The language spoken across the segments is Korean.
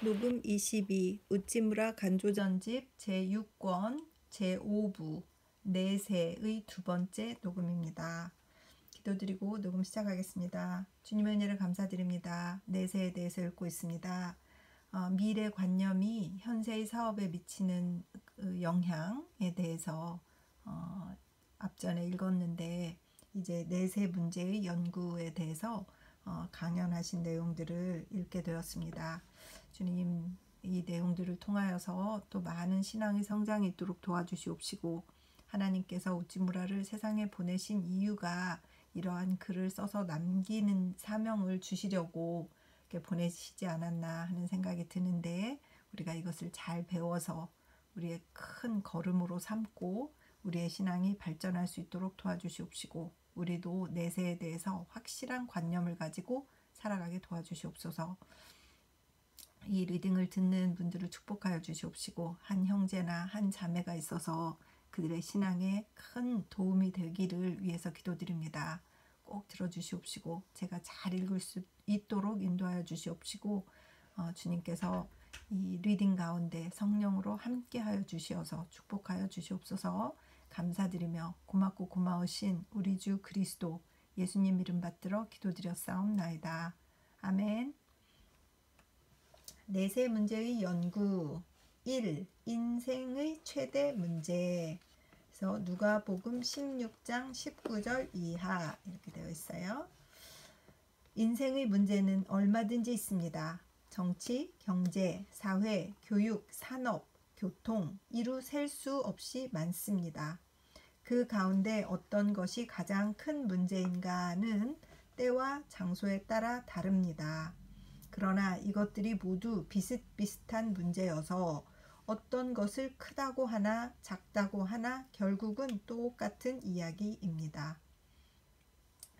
녹음 22 우찌무라 간조전집 제6권 제5부 내세의 두 번째 녹음입니다. 기도드리고 녹음 시작하겠습니다. 주님의 은혜를 감사드립니다. 내세에 대해서 읽고 있습니다. 미래관념이 현세의 사업에 미치는 영향에 대해서 앞전에 읽었는데 이제 내세 문제의 연구에 대해서 강연하신 내용들을 읽게 되었습니다. 주님, 이 내용들을 통하여서 또 많은 신앙의 성장이 있도록 도와주시옵시고, 하나님께서 우찌무라를 세상에 보내신 이유가 이러한 글을 써서 남기는 사명을 주시려고 이렇게 보내시지 않았나 하는 생각이 드는데, 우리가 이것을 잘 배워서 우리의 큰 걸음으로 삼고 우리의 신앙이 발전할 수 있도록 도와주시옵시고, 우리도 내세에 대해서 확실한 관념을 가지고 살아가게 도와주시옵소서. 이 리딩을 듣는 분들을 축복하여 주시옵시고, 한 형제나 한 자매가 있어서 그들의 신앙에 큰 도움이 되기를 위해서 기도드립니다. 꼭 들어주시옵시고 제가 잘 읽을 수 있도록 인도하여 주시옵시고, 주님께서 이 리딩 가운데 성령으로 함께하여 주시어서 축복하여 주시옵소서. 감사드리며 고맙고 고마우신 우리 주 그리스도 예수님 이름 받들어 기도드렸사옵나이다. 아멘. 내세 문제의 연구 1. 인생의 최대 문제. 그래서 누가복음 16장 19절 이하 이렇게 되어 있어요. 인생의 문제는 얼마든지 있습니다. 정치, 경제, 사회, 교육, 산업, 교통, 이루 셀 수 없이 많습니다. 그 가운데 어떤 것이 가장 큰 문제인가는 때와 장소에 따라 다릅니다. 그러나 이것들이 모두 비슷비슷한 문제여서 어떤 것을 크다고 하나 작다고 하나 결국은 똑같은 이야기입니다.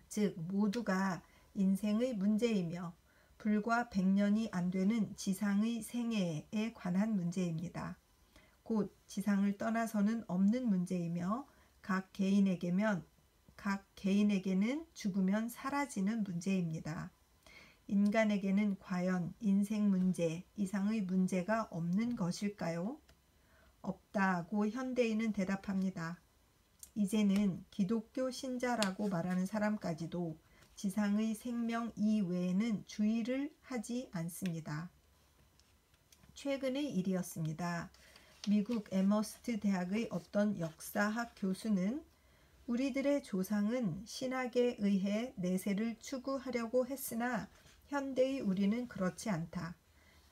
즉 모두가 인생의 문제이며 불과 100년이 안 되는 지상의 생애에 관한 문제입니다. 곧 지상을 떠나서는 없는 문제이며 각 개인에게는 죽으면 사라지는 문제입니다. 인간에게는 과연 인생 문제 이상의 문제가 없는 것일까요? 없다고 현대인은 대답합니다. 이제는 기독교 신자라고 말하는 사람까지도 지상의 생명 이외에는 주의를 하지 않습니다. 최근의 일이었습니다. 미국 에머스트 대학의 어떤 역사학 교수는 우리들의 조상은 신학에 의해 내세를 추구하려고 했으나 현대의 우리는 그렇지 않다.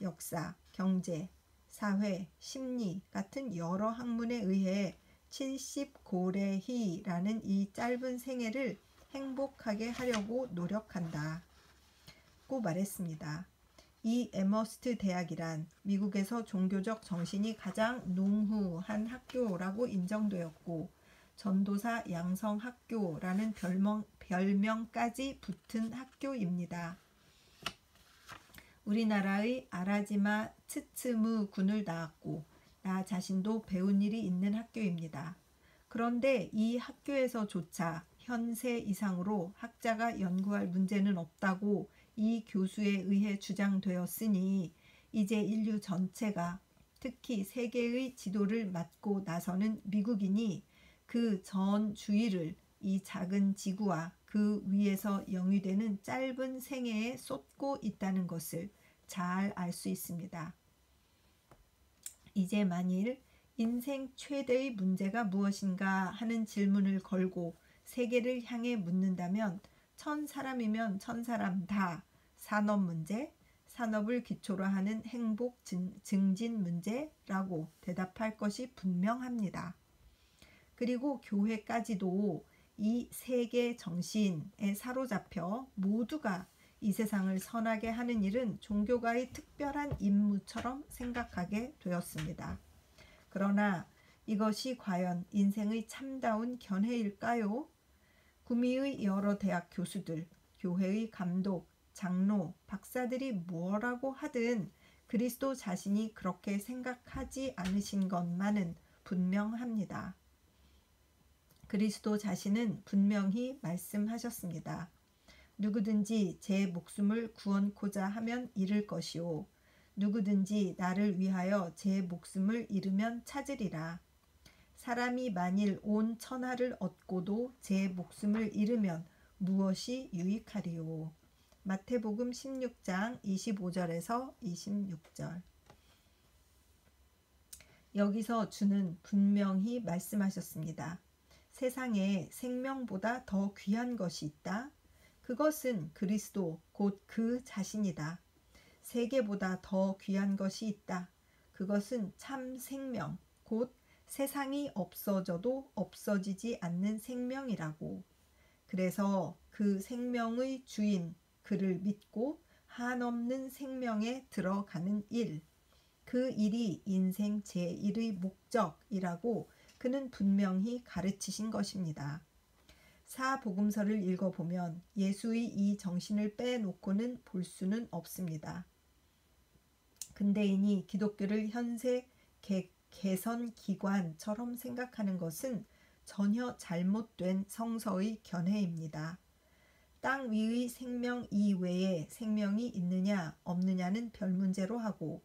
역사, 경제, 사회, 심리 같은 여러 학문에 의해 70고래희라는 이 짧은 생애를 행복하게 하려고 노력한다. 고 말했습니다. 이 에머스트 대학이란 미국에서 종교적 정신이 가장 농후한 학교라고 인정되었고 전도사 양성학교라는 별명까지 붙은 학교입니다. 우리나라의 아라지마 츠츠무 군을 낳았고 나 자신도 배운 일이 있는 학교입니다. 그런데 이 학교에서조차 현세 이상으로 학자가 연구할 문제는 없다고 이 교수에 의해 주장되었으니 이제 인류 전체가 특히 세계의 지도를 맡고 나서는 미국인이 그 전 주위를 이 작은 지구와 그 위에서 영위되는 짧은 생애에 쏟고 있다는 것을 잘 알 수 있습니다. 이제 만일 인생 최대의 문제가 무엇인가 하는 질문을 걸고 세계를 향해 묻는다면 1000사람이면 1000사람 다 산업 문제, 산업을 기초로 하는 행복 증진 문제라고 대답할 것이 분명합니다. 그리고 교회까지도 이 세계 정신에 사로잡혀 모두가 이 세상을 선하게 하는 일은 종교가의 특별한 임무처럼 생각하게 되었습니다. 그러나 이것이 과연 인생의 참다운 견해일까요? 구미의 여러 대학 교수들, 교회의 감독, 장로, 박사들이 뭐라고 하든 그리스도 자신이 그렇게 생각하지 않으신 것만은 분명합니다. 그리스도 자신은 분명히 말씀하셨습니다. 누구든지 제 목숨을 구원코자 하면 잃을 것이요 누구든지 나를 위하여 제 목숨을 잃으면 찾으리라. 사람이 만일 온 천하를 얻고도 제 목숨을 잃으면 무엇이 유익하리요. 마태복음 16장 25절에서 26절. 여기서 주는 분명히 말씀하셨습니다. 세상에 생명보다 더 귀한 것이 있다. 그것은 그리스도 곧 그 자신이다. 세계보다 더 귀한 것이 있다. 그것은 참 생명 곧 세상이 없어져도 없어지지 않는 생명이라고. 그래서 그 생명의 주인 그를 믿고 한없는 생명에 들어가는 일, 그 일이 인생 제1의 목적이라고 그는 분명히 가르치신 것입니다. 사복음서를 읽어보면 예수의 이 정신을 빼놓고는 볼 수는 없습니다. 근대인이 기독교를 현세 개선 기관처럼 생각하는 것은 전혀 잘못된 성서의 견해입니다. 땅 위의 생명 이외에 생명이 있느냐 없느냐는 별 문제로 하고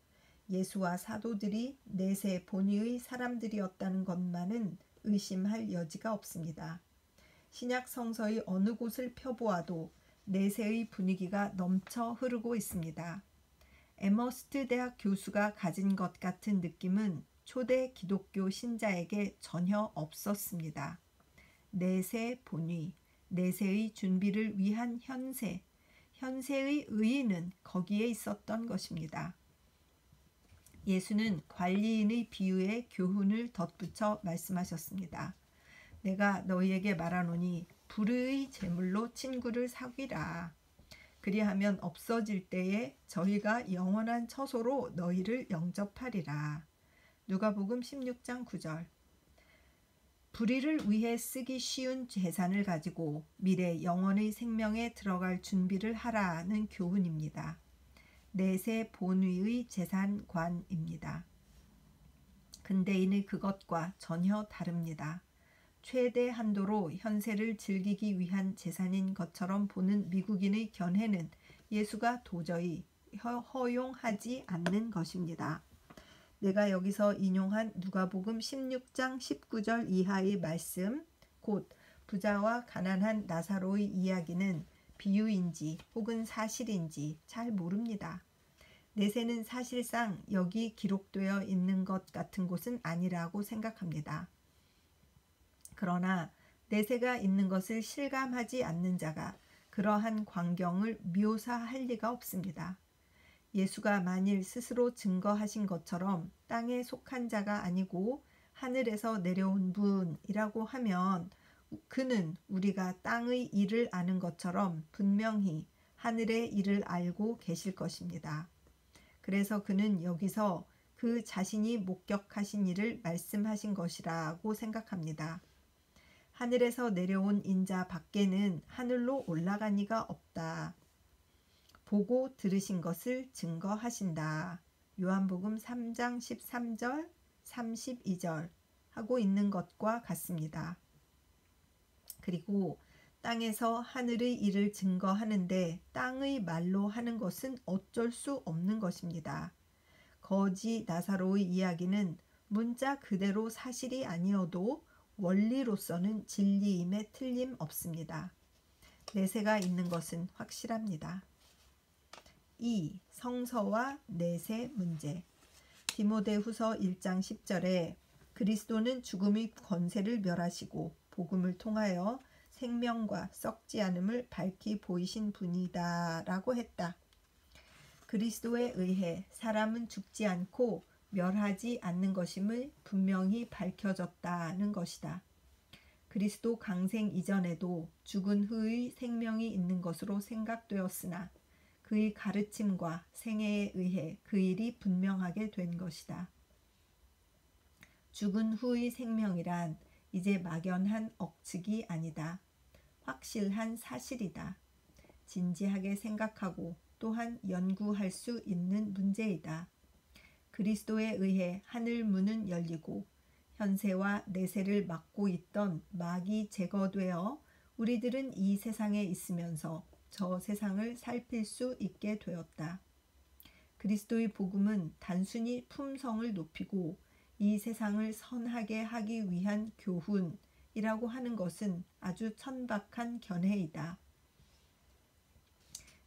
예수와 사도들이 내세 본위의 사람들이었다는 것만은 의심할 여지가 없습니다. 신약 성서의 어느 곳을 펴보아도 내세의 분위기가 넘쳐 흐르고 있습니다. 에머스트 대학 교수가 가진 것 같은 느낌은 초대 기독교 신자에게 전혀 없었습니다. 내세 본위, 내세의 준비를 위한 현세의 의의는 거기에 있었던 것입니다. 예수는 관리인의 비유에 교훈을 덧붙여 말씀하셨습니다. 내가 너희에게 말하노니 불의의 제물로 친구를 사귀라. 그리하면 없어질 때에 저희가 영원한 처소로 너희를 영접하리라. 누가복음 16장 9절. 불의를 위해 쓰기 쉬운 재산을 가지고 미래 영원의 생명에 들어갈 준비를 하라는 교훈입니다. 내세 본위의 재산관입니다. 근대인의 그것과 전혀 다릅니다. 최대 한도로 현세를 즐기기 위한 재산인 것처럼 보는 미국인의 견해는 예수가 도저히 허용하지 않는 것입니다. 내가 여기서 인용한 누가복음 16장 19절 이하의 말씀, 곧 부자와 가난한 나사로의 이야기는 비유인지 혹은 사실인지 잘 모릅니다. 내세는 사실상 여기 기록되어 있는 것 같은 곳은 아니라고 생각합니다. 그러나 내세가 있는 것을 실감하지 않는 자가 그러한 광경을 묘사할 리가 없습니다. 예수가 만일 스스로 증거하신 것처럼 땅에 속한 자가 아니고 하늘에서 내려온 분이라고 하면 그는 우리가 땅의 일을 아는 것처럼 분명히 하늘의 일을 알고 계실 것입니다. 그래서 그는 여기서 그 자신이 목격하신 일을 말씀하신 것이라고 생각합니다. 하늘에서 내려온 인자 밖에는 하늘로 올라간 이가 없다. 보고 들으신 것을 증거하신다. 요한복음 3장 13절, 32절 하고 있는 것과 같습니다. 그리고 땅에서 하늘의 일을 증거하는데 땅의 말로 하는 것은 어쩔 수 없는 것입니다. 거지 나사로의 이야기는 문자 그대로 사실이 아니어도 원리로서는 진리임에 틀림없습니다. 내세가 있는 것은 확실합니다. 2. 성서와 내세 문제. 디모데후서 1장 10절에 그리스도는 죽음의 권세를 멸하시고 복음을 통하여 생명과 썩지 않음을 밝히 보이신 분이다 라고 했다. 그리스도에 의해 사람은 죽지 않고 멸하지 않는 것임을 분명히 밝혀졌다는 것이다. 그리스도 강생 이전에도 죽은 후의 생명이 있는 것으로 생각되었으나 그의 가르침과 생애에 의해 그 일이 분명하게 된 것이다. 죽은 후의 생명이란 이제 막연한 억측이 아니다. 확실한 사실이다. 진지하게 생각하고 또한 연구할 수 있는 문제이다. 그리스도에 의해 하늘 문은 열리고 현세와 내세를 막고 있던 막이 제거되어 우리들은 이 세상에 있으면서 저 세상을 살필 수 있게 되었다. 그리스도의 복음은 단순히 품성을 높이고 이 세상을 선하게 하기 위한 교훈이라고 하는 것은 아주 천박한 견해이다.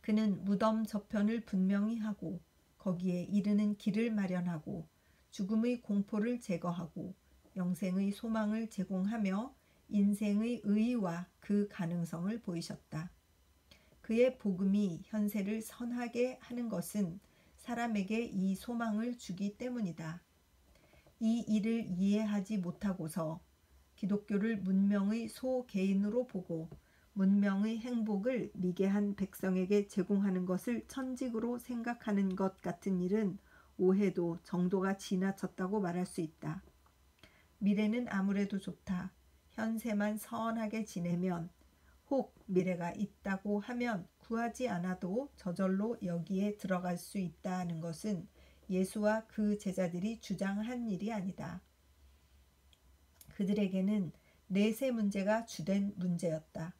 그는 무덤 저편을 분명히 하고 거기에 이르는 길을 마련하고 죽음의 공포를 제거하고 영생의 소망을 제공하며 인생의 의의와 그 가능성을 보이셨다. 그의 복음이 현세를 선하게 하는 것은 사람에게 이 소망을 주기 때문이다. 이 일을 이해하지 못하고서 기독교를 문명의 소개인으로 보고 문명의 행복을 미개한 백성에게 제공하는 것을 천직으로 생각하는 것 같은 일은 오해도 정도가 지나쳤다고 말할 수 있다. 미래는 아무래도 좋다. 현세만 선하게 지내면, 혹 미래가 있다고 하면 구하지 않아도 저절로 여기에 들어갈 수 있다는 것은 예수와 그 제자들이 주장한 일이 아니다. 그들에게는 내세 문제가 주된 문제였다.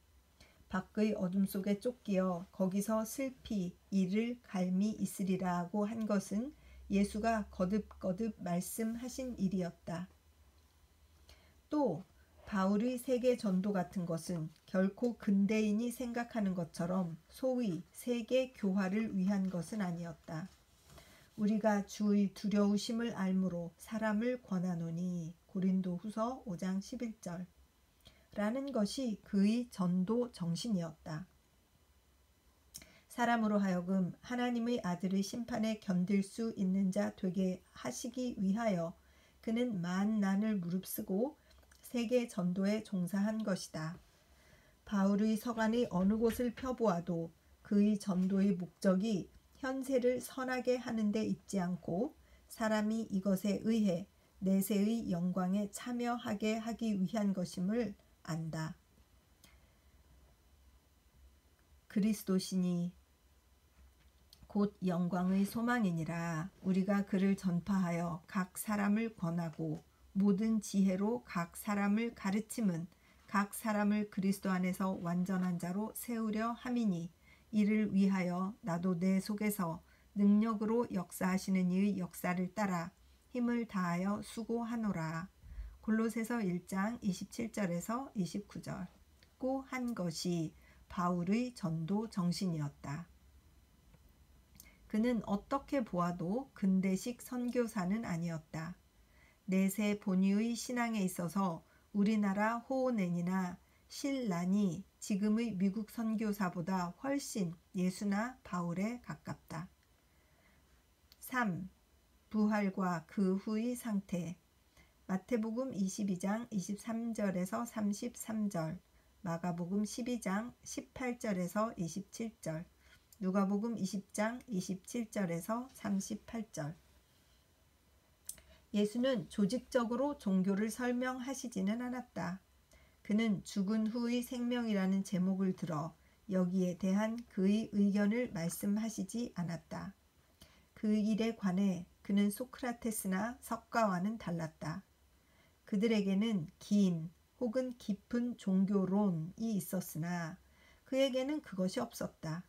밖의 어둠 속에 쫓기어 거기서 슬피 이를 갈미 있으리라고 한 것은 예수가 거듭거듭 말씀하신 일이었다. 또 바울의 세계 전도 같은 것은 결코 근대인이 생각하는 것처럼 소위 세계 교화를 위한 것은 아니었다. 우리가 주의 두려우심을 알므로 사람을 권하노니 고린도후서 5장 11절 라는 것이 그의 전도 정신이었다. 사람으로 하여금 하나님의 아들의 심판에 견딜 수 있는 자 되게 하시기 위하여 그는 만난을 무릅쓰고 세계 전도에 종사한 것이다. 바울의 서간의 어느 곳을 펴보아도 그의 전도의 목적이 현세를 선하게 하는 데 있지 않고 사람이 이것에 의해 내세의 영광에 참여하게 하기 위한 것임을 안다. 그리스도시니 곧 영광의 소망이니라. 우리가 그를 전파하여 각 사람을 권하고 모든 지혜로 각 사람을 가르침은 각 사람을 그리스도 안에서 완전한 자로 세우려 함이니 이를 위하여 나도 내 속에서 능력으로 역사하시는 이의 역사를 따라 힘을 다하여 수고하노라. 골로새서 1장 27절에서 29절 고 한 것이 바울의 전도 정신이었다. 그는 어떻게 보아도 근대식 선교사는 아니었다. 내세 본의의 신앙에 있어서 우리나라 호오넨이나 실란이 지금의 미국 선교사보다 훨씬 예수나 바울에 가깝다. 3. 부활과 그 후의 상태. 마태복음 22장 23절에서 33절, 마가복음 12장 18절에서 27절, 누가복음 20장 27절에서 38절. 예수는 조직적으로 종교를 설명하시지는 않았다. 그는 죽은 후의 생명이라는 제목을 들어 여기에 대한 그의 의견을 말씀하시지 않았다. 그 일에 관해 그는 소크라테스나 석가와는 달랐다. 그들에게는 긴 혹은 깊은 종교론이 있었으나 그에게는 그것이 없었다.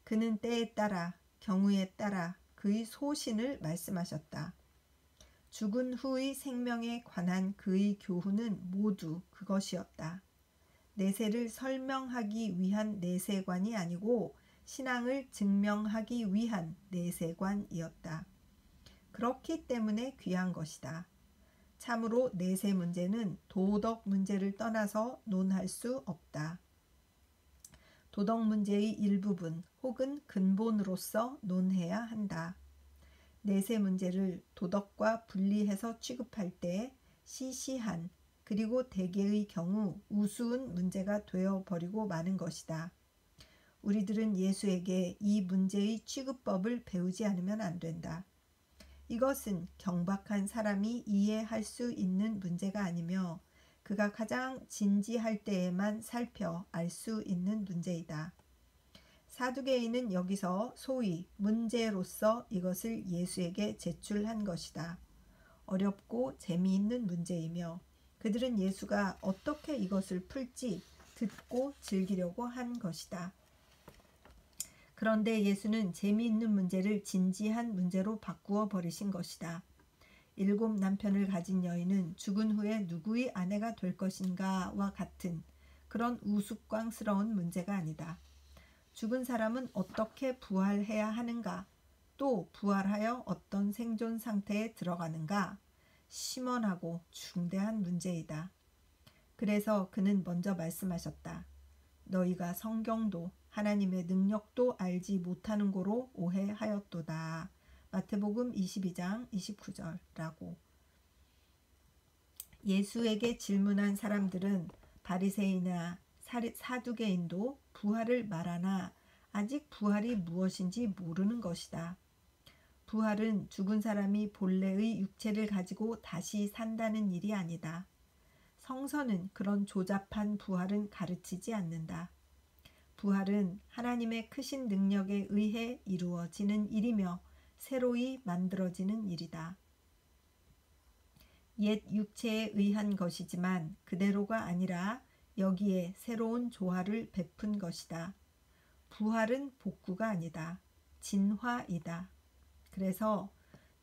그는 때에 따라 경우에 따라 그의 소신을 말씀하셨다. 죽은 후의 생명에 관한 그의 교훈은 모두 그것이었다. 내세를 설명하기 위한 내세관이 아니고 신앙을 증명하기 위한 내세관이었다. 그렇기 때문에 귀한 것이다. 참으로 내세 문제는 도덕 문제를 떠나서 논할 수 없다. 도덕 문제의 일부분 혹은 근본으로서 논해야 한다. 내세 문제를 도덕과 분리해서 취급할 때 시시한 그리고 대개의 경우 우스운 문제가 되어버리고 마는 것이다. 우리들은 예수에게 이 문제의 취급법을 배우지 않으면 안 된다. 이것은 경박한 사람이 이해할 수 있는 문제가 아니며 그가 가장 진지할 때에만 살펴 알 수 있는 문제이다. 사두개인은 여기서 소위 문제로서 이것을 예수에게 제출한 것이다. 어렵고 재미있는 문제이며 그들은 예수가 어떻게 이것을 풀지 듣고 즐기려고 한 것이다. 그런데 예수는 재미있는 문제를 진지한 문제로 바꾸어 버리신 것이다. 7 남편을 가진 여인은 죽은 후에 누구의 아내가 될 것인가와 같은 그런 우스꽝스러운 문제가 아니다. 죽은 사람은 어떻게 부활해야 하는가? 또 부활하여 어떤 생존 상태에 들어가는가? 심원하고 중대한 문제이다. 그래서 그는 먼저 말씀하셨다. 너희가 성경도 하나님의 능력도 알지 못하는 고로 오해하였도다. 마태복음 22장 29절라고. 예수에게 질문한 사람들은 바리새인이나 사두개인도 부활을 말하나 아직 부활이 무엇인지 모르는 것이다. 부활은 죽은 사람이 본래의 육체를 가지고 다시 산다는 일이 아니다. 성서는 그런 조잡한 부활은 가르치지 않는다. 부활은 하나님의 크신 능력에 의해 이루어지는 일이며 새로이 만들어지는 일이다. 옛 육체에 의한 것이지만 그대로가 아니라 여기에 새로운 조화를 베푼 것이다. 부활은 복구가 아니다. 진화이다. 그래서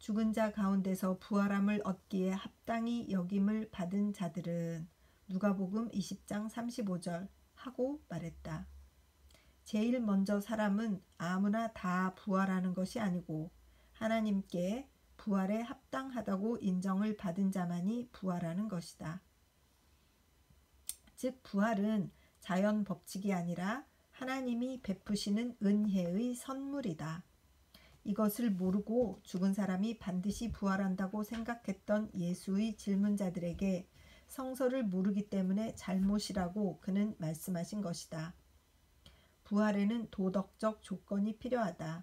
죽은 자 가운데서 부활함을 얻기에 합당히 여김을 받은 자들은 누가복음 20장 35절 하고 말했다. 제일 먼저 사람은 아무나 다 부활하는 것이 아니고 하나님께 부활에 합당하다고 인정을 받은 자만이 부활하는 것이다. 즉 부활은 자연 법칙이 아니라 하나님이 베푸시는 은혜의 선물이다. 이것을 모르고 죽은 사람이 반드시 부활한다고 생각했던 예수의 질문자들에게 성서를 모르기 때문에 잘못이라고 그는 말씀하신 것이다. 부활에는 도덕적 조건이 필요하다.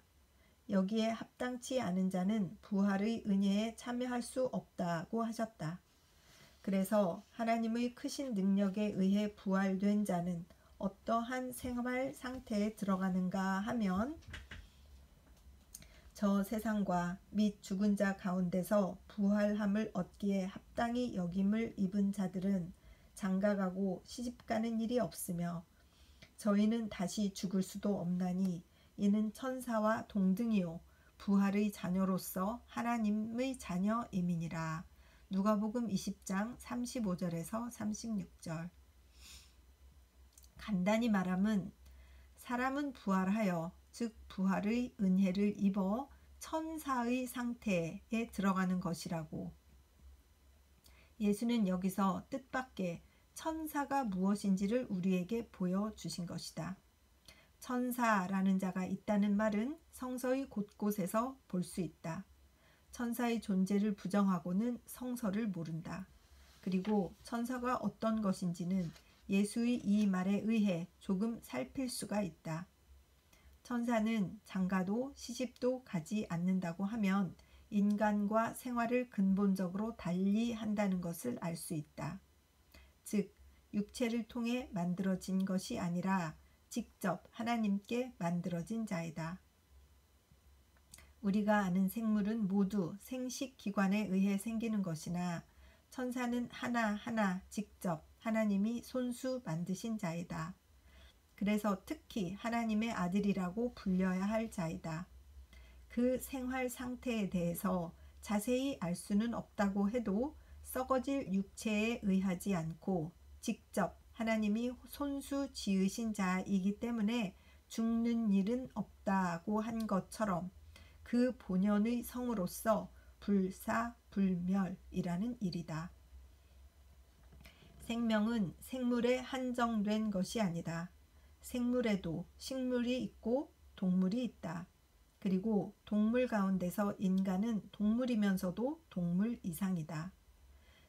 여기에 합당치 않은 자는 부활의 은혜에 참여할 수 없다고 하셨다. 그래서 하나님의 크신 능력에 의해 부활된 자는 어떠한 생활 상태에 들어가는가 하면 저 세상과 및 죽은 자 가운데서 부활함을 얻기에 합당히 여김을 입은 자들은 장가가고 시집가는 일이 없으며 저희는 다시 죽을 수도 없나니 이는 천사와 동등이요 부활의 자녀로서 하나님의 자녀임이니라. 누가복음 20장 35절에서 36절. 간단히 말하면 사람은 부활하여 즉 부활의 은혜를 입어 천사의 상태에 들어가는 것이라고. 예수는 여기서 뜻밖의 천사가 무엇인지를 우리에게 보여주신 것이다. 천사라는 자가 있다는 말은 성서의 곳곳에서 볼 수 있다. 천사의 존재를 부정하고는 성서를 모른다. 그리고 천사가 어떤 것인지는 예수의 이 말에 의해 조금 살필 수가 있다. 천사는 장가도 시집도 가지 않는다고 하면 인간과 생활을 근본적으로 달리 한다는 것을 알 수 있다. 즉 육체를 통해 만들어진 것이 아니라 직접 하나님께 만들어진 자이다. 우리가 아는 생물은 모두 생식기관에 의해 생기는 것이나 천사는 하나하나 직접 하나님이 손수 만드신 자이다. 그래서 특히 하나님의 아들이라고 불려야 할 자이다. 그 생활 상태에 대해서 자세히 알 수는 없다고 해도 썩어질 육체에 의하지 않고 직접 하나님이 손수 지으신 자이기 때문에 죽는 일은 없다고 한 것처럼 그 본연의 성으로서 불사불멸이라는 일이다. 생명은 생물에 한정된 것이 아니다. 생물에도 식물이 있고 동물이 있다. 그리고 동물 가운데서 인간은 동물이면서도 동물 이상이다.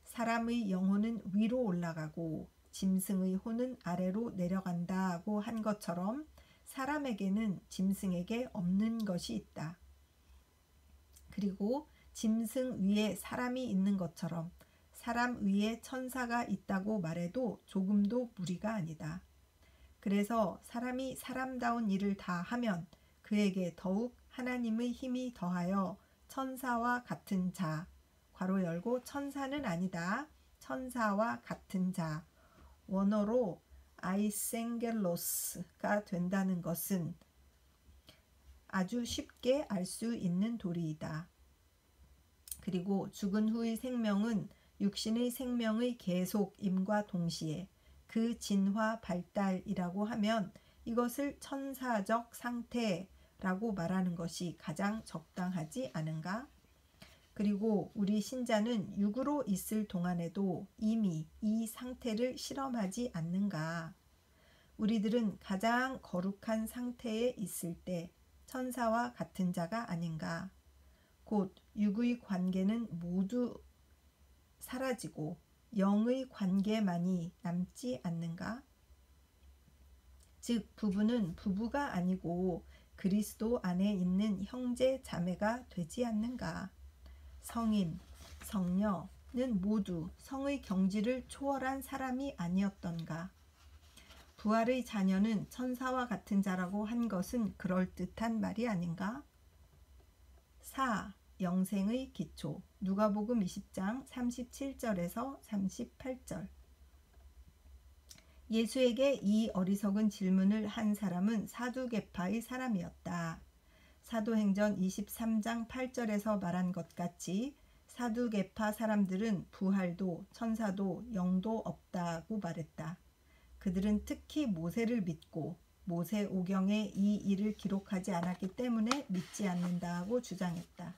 사람의 영혼은 위로 올라가고 짐승의 혼은 아래로 내려간다고 한 것처럼 사람에게는 짐승에게 없는 것이 있다. 그리고 짐승 위에 사람이 있는 것처럼 사람 위에 천사가 있다고 말해도 조금도 무리가 아니다. 그래서 사람이 사람다운 일을 다 하면 그에게 더욱 하나님의 힘이 더하여 천사와 같은 자, 괄호 열고 천사는 아니다. 천사와 같은 자, 원어로 아이센겔로스가 된다는 것은 아주 쉽게 알 수 있는 도리이다. 그리고 죽은 후의 생명은 육신의 생명의 계속임과 동시에 그 진화 발달이라고 하면 이것을 천사적 상태라고 말하는 것이 가장 적당하지 않은가? 그리고 우리 신자는 육으로 있을 동안에도 이미 이 상태를 실험하지 않는가? 우리들은 가장 거룩한 상태에 있을 때 천사와 같은 자가 아닌가? 곧 육의 관계는 모두 사라지고 영의 관계만이 남지 않는가? 즉 부부는 부부가 아니고 그리스도 안에 있는 형제 자매가 되지 않는가? 성인, 성녀는 모두 성의 경지를 초월한 사람이 아니었던가? 부활의 자녀는 천사와 같은 자라고 한 것은 그럴듯한 말이 아닌가? 4. 영생의 기초. 누가복음 20장 37절에서 38절. 예수에게 이 어리석은 질문을 한 사람은 사두개파의 사람이었다. 사도행전 23장 8절에서 말한 것 같이 사두개파 사람들은 부활도 천사도 영도 없다고 말했다. 그들은 특히 모세를 믿고 모세오경에 이 일을 기록하지 않았기 때문에 믿지 않는다고 주장했다.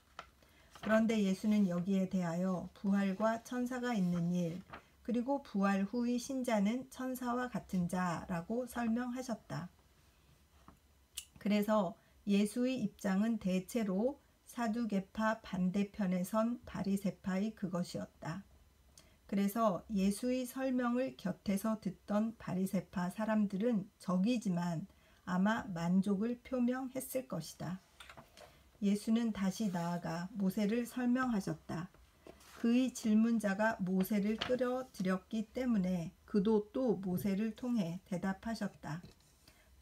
그런데 예수는 여기에 대하여 부활과 천사가 있는 일, 그리고 부활 후의 신자는 천사와 같은 자라고 설명하셨다. 그래서 예수의 입장은 대체로 사두개파 반대편에 선 바리새파의 그것이었다. 그래서 예수의 설명을 곁에서 듣던 바리새파 사람들은 적이지만 아마 만족을 표명했을 것이다. 예수는 다시 나아가 모세를 설명하셨다. 그의 질문자가 모세를 끌어들였기 때문에 그도 또 모세를 통해 대답하셨다.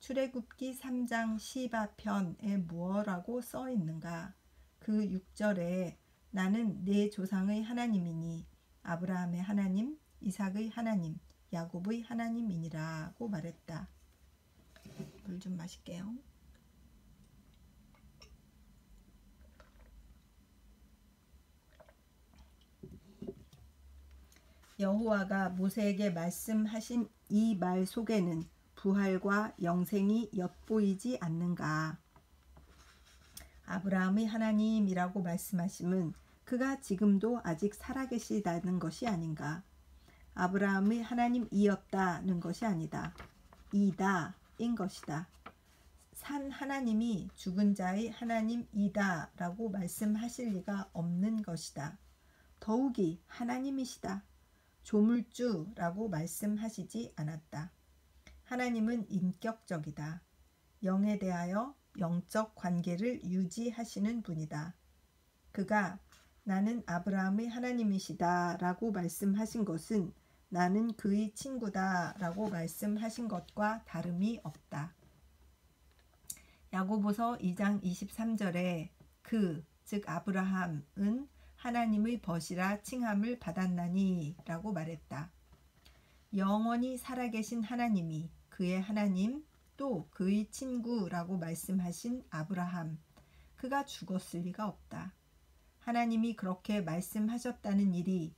출애굽기 3장 12편에 무엇라고 써 있는가? 그 6절에 나는 내 조상의 하나님이니 아브라함의 하나님, 이삭의 하나님, 야곱의 하나님이니라고 말했다. 물 좀 마실게요. 여호와가 모세에게 말씀하신 이 말 속에는 부활과 영생이 엿보이지 않는가? 아브라함의 하나님이라고 말씀하심은 그가 지금도 아직 살아계시다는 것이 아닌가? 아브라함의 하나님이었다는 것이 아니다. 이다인 것이다. 산 하나님이 죽은 자의 하나님이다 라고 말씀하실 리가 없는 것이다. 더욱이 하나님이시다. 조물주라고 말씀하시지 않았다. 하나님은 인격적이다. 영에 대하여 영적 관계를 유지하시는 분이다. 그가 나는 아브라함의 하나님이시다 라고 말씀하신 것은 나는 그의 친구다 라고 말씀하신 것과 다름이 없다. 야고보서 2장 23절에 즉 아브라함은 하나님의 벗이라 칭함을 받았나니 라고 말했다. 영원히 살아계신 하나님이 그의 하나님 또 그의 친구라고 말씀하신 아브라함, 그가 죽었을 리가 없다. 하나님이 그렇게 말씀하셨다는 일이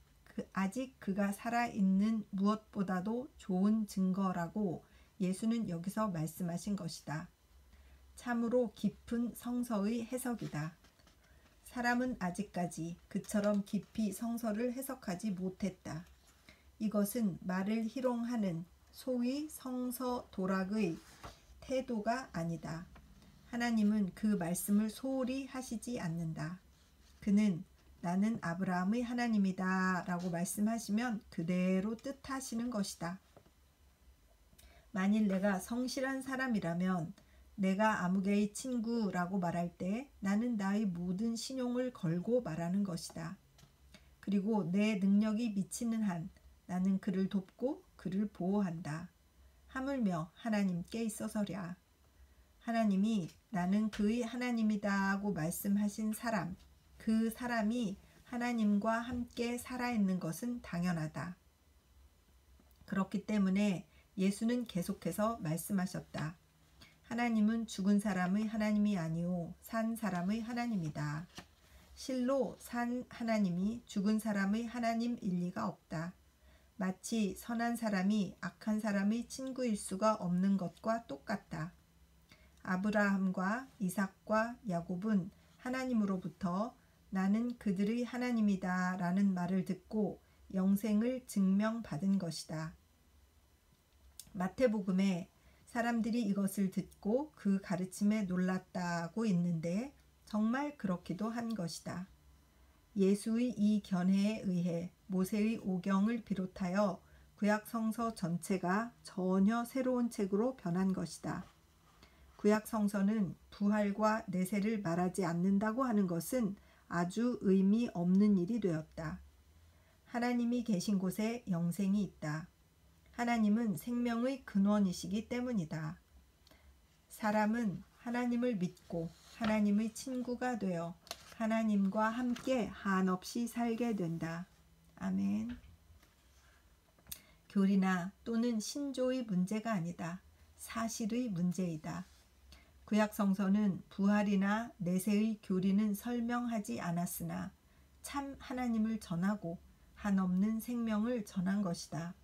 아직 그가 살아있는 무엇보다도 좋은 증거라고 예수는 여기서 말씀하신 것이다. 참으로 깊은 성서의 해석이다. 사람은 아직까지 그처럼 깊이 성서를 해석하지 못했다. 이것은 말을 희롱하는 소위 성서 도락의 태도가 아니다. 하나님은 그 말씀을 소홀히 하시지 않는다. 그는 나는 아브라함의 하나님이다 라고 말씀하시면 그대로 뜻하시는 것이다. 만일 내가 성실한 사람이라면 내가 아무개의 친구라고 말할 때 나는 나의 모든 신용을 걸고 말하는 것이다. 그리고 내 능력이 미치는 한 나는 그를 돕고 그를 보호한다. 하물며 하나님께 있어서랴. 하나님이 나는 그의 하나님이다 하고 말씀하신 사람, 그 사람이 하나님과 함께 살아있는 것은 당연하다. 그렇기 때문에 예수는 계속해서 말씀하셨다. 하나님은 죽은 사람의 하나님이 아니오 산 사람의 하나님이다. 실로 산 하나님이 죽은 사람의 하나님일 리가 없다. 마치 선한 사람이 악한 사람의 친구일 수가 없는 것과 똑같다. 아브라함과 이삭과 야곱은 하나님으로부터 나는 그들의 하나님이다 라는 말을 듣고 영생을 증명받은 것이다. 마태복음에 사람들이 이것을 듣고 그 가르침에 놀랐다고 있는데 정말 그렇기도 한 것이다. 예수의 이 견해에 의해 모세의 오경을 비롯하여 구약 성서 전체가 전혀 새로운 책으로 변한 것이다. 구약 성서는 부활과 내세를 말하지 않는다고 하는 것은 아주 의미 없는 일이 되었다. 하나님이 계신 곳에 영생이 있다. 하나님은 생명의 근원이시기 때문이다. 사람은 하나님을 믿고 하나님의 친구가 되어 하나님과 함께 한없이 살게 된다. 아멘. 교리나 또는 신조의 문제가 아니다. 사실의 문제이다. 구약 성서는 부활이나 내세의 교리는 설명하지 않았으나 참 하나님을 전하고 한없는 생명을 전한 것이다.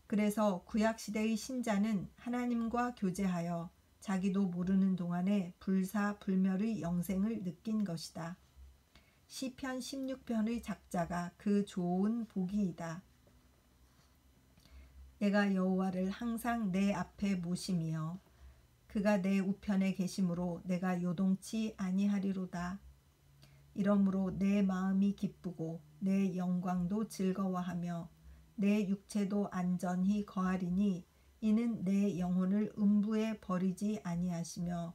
그래서 구약시대의 신자는 하나님과 교제하여 자기도 모르는 동안에 불사불멸의 영생을 느낀 것이다. 시편 16편의 작자가 그 좋은 복이이다. 내가 여호와를 항상 내 앞에 모심이여 그가 내 우편에 계심으로 내가 요동치 아니하리로다. 이러므로 내 마음이 기쁘고 내 영광도 즐거워하며 내 육체도 안전히 거하리니 이는 내 영혼을 음부에 버리지 아니하시며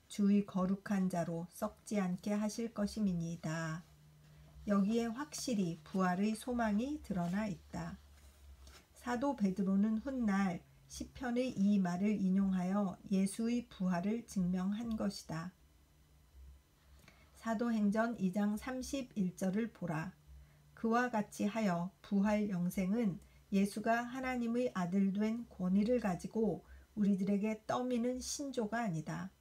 주의 거룩한 자로 썩지 않게 하실 것임이니이다. 여기에 확실히 부활의 소망이 드러나 있다. 사도 베드로는 훗날 시편의 이 말을 인용하여 예수의 부활을 증명한 것이다. 사도행전 2장 31절을 보라. 그와 같이 하여 부활 영생은 예수가 하나님의 아들 된 권위를 가지고 우리들에게 떠미는 신조가 아니다.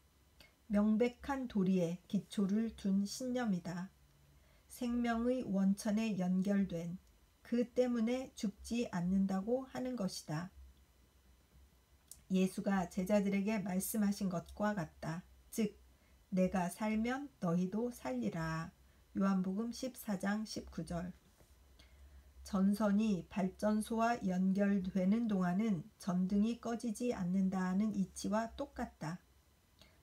명백한 도리에 기초를 둔 신념이다. 생명의 원천에 연결된 그 때문에 죽지 않는다고 하는 것이다. 예수가 제자들에게 말씀하신 것과 같다. 즉 내가 살면 너희도 살리라. 요한복음 14장 19절. 전선이 발전소와 연결되는 동안은 전등이 꺼지지 않는다는 이치와 똑같다.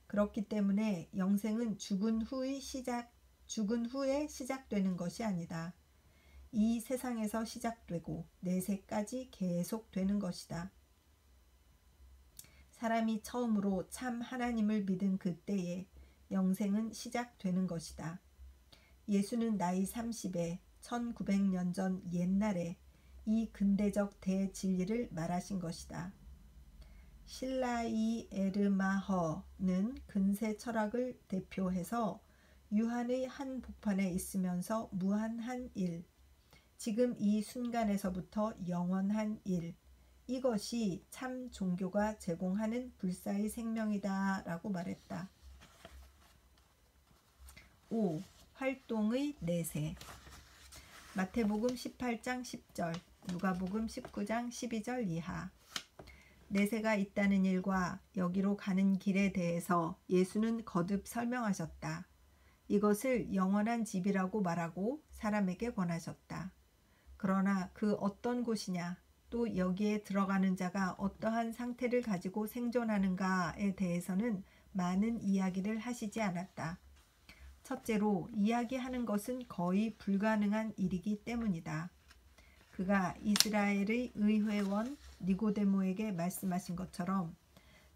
그렇기 때문에 영생은 죽은 후에 시작되는 것이 아니다. 이 세상에서 시작되고 내세까지 계속되는 것이다. 사람이 처음으로 참 하나님을 믿은 그때에 영생은 시작되는 것이다. 예수는 나이 30에 1900년 전 옛날에 이 근대적 대진리를 말하신 것이다. 실라이 에르마허는 근세 철학을 대표해서 유한의 한 복판에 있으면서 무한한 일, 지금 이 순간에서부터 영원한 일, 이것이 참 종교가 제공하는 불사의 생명이다 라고 말했다. 5. 활동의 내세. 마태복음 18장 10절, 누가복음 19장 12절 이하. 내세가 있다는 일과 여기로 가는 길에 대해서 예수는 거듭 설명하셨다. 이것을 영원한 집이라고 말하고 사람에게 권하셨다. 그러나 그 어떤 곳이냐, 또 여기에 들어가는 자가 어떠한 상태를 가지고 생존하는가에 대해서는 많은 이야기를 하시지 않았다. 첫째로 이야기하는 것은 거의 불가능한 일이기 때문이다. 그가 이스라엘의 의회원 니고데모에게 말씀하신 것처럼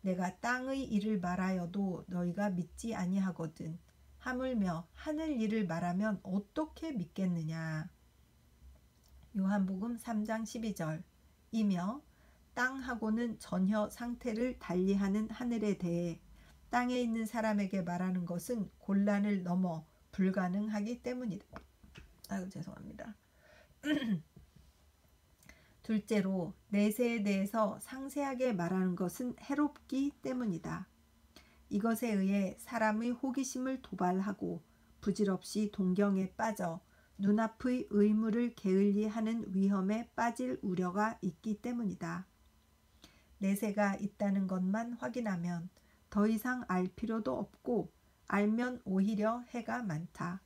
내가 땅의 일을 말하여도 너희가 믿지 아니하거든. 하물며 하늘 일을 말하면 어떻게 믿겠느냐. 요한복음 3장 12절. 이며 땅하고는 전혀 상태를 달리하는 하늘에 대해 땅에 있는 사람에게 말하는 것은 곤란을 넘어 불가능하기 때문이다. 죄송합니다. 둘째로 내세에 대해서 상세하게 말하는 것은 해롭기 때문이다. 이것에 의해 사람의 호기심을 도발하고 부질없이 동경에 빠져 눈앞의 의무를 게을리하는 위험에 빠질 우려가 있기 때문이다. 내세가 있다는 것만 확인하면 더 이상 알 필요도 없고 알면 오히려 해가 많다.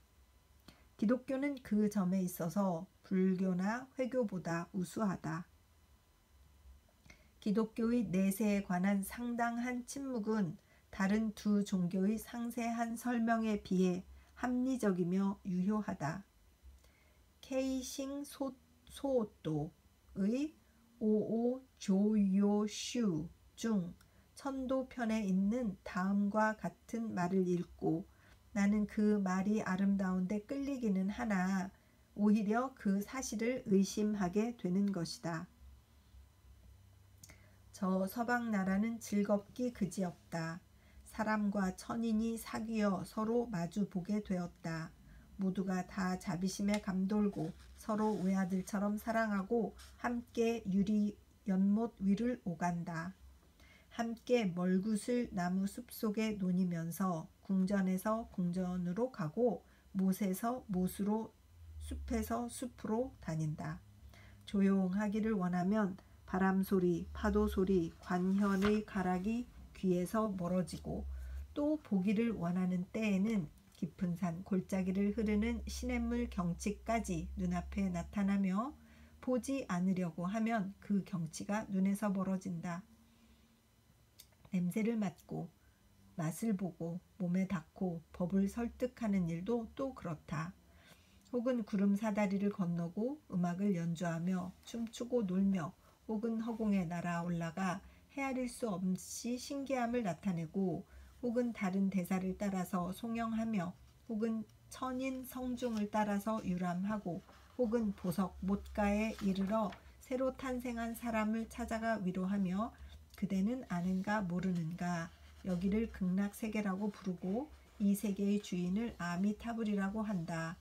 기독교는 그 점에 있어서 불교나 회교보다 우수하다. 기독교의 내세에 관한 상당한 침묵은 다른 두 종교의 상세한 설명에 비해 합리적이며 유효하다. 케이싱 소오또의 오오조요슈 중 천도편에 있는 다음과 같은 말을 읽고 나는 그 말이 아름다운데 끌리기는 하나 오히려 그 사실을 의심하게 되는 것이다. 저 서방 나라는 즐겁기 그지없다. 사람과 천인이 사귀어 서로 마주보게 되었다. 모두가 다 자비심에 감돌고 서로 외아들처럼 사랑하고 함께 연못 위를 오간다. 함께 멀구슬 나무 숲속에 노니면서 궁전에서 궁전으로 가고 못에서 못으로 숲에서 숲으로 다닌다. 조용하기를 원하면 바람소리, 파도소리, 관현의 가락이 귀에서 멀어지고 또 보기를 원하는 때에는 깊은 산 골짜기를 흐르는 시냇물 경치까지 눈앞에 나타나며 보지 않으려고 하면 그 경치가 눈에서 멀어진다. 냄새를 맡고 맛을 보고 몸에 닿고 법을 설득하는 일도 또 그렇다. 혹은 구름 사다리를 건너고 음악을 연주하며 춤추고 놀며 혹은 허공에 날아 올라가 헤아릴 수 없이 신기함을 나타내고 혹은 다른 대사를 따라서 송영하며 혹은 천인 성중을 따라서 유람하고 혹은 보석 못가에 이르러 새로 탄생한 사람을 찾아가 위로하며 그대는 아는가 모르는가 여기를 극락세계라고 부르고 이 세계의 주인을 아미타불이라고 한다.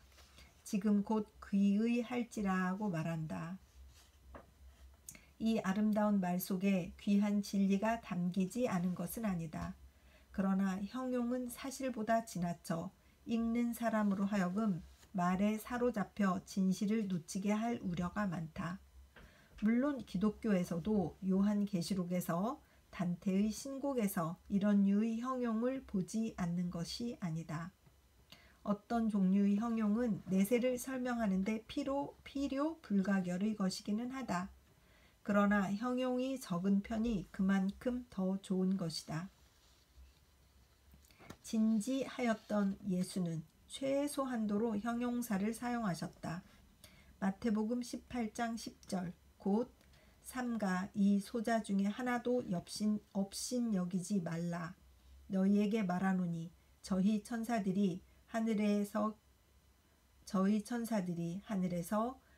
지금 곧 귀의 할지라고 말한다. 이 아름다운 말 속에 귀한 진리가 담기지 않은 것은 아니다. 그러나 형용은 사실보다 지나쳐 읽는 사람으로 하여금 말에 사로잡혀 진실을 놓치게 할 우려가 많다. 물론 기독교에서도 요한계시록에서 단테의 신곡에서 이런 류의 형용을 보지 않는 것이 아니다. 어떤 종류의 형용은 내세를 설명하는데 필요 불가결의 것이기는 하다. 그러나 형용이 적은 편이 그만큼 더 좋은 것이다. 진지하였던 예수는 최소한도로 형용사를 사용하셨다. 마태복음 18장 10절 곧 삼가 이 소자 중에 하나도 없인 여기지 말라. 너희에게 말하노니 저희 천사들이 하늘에서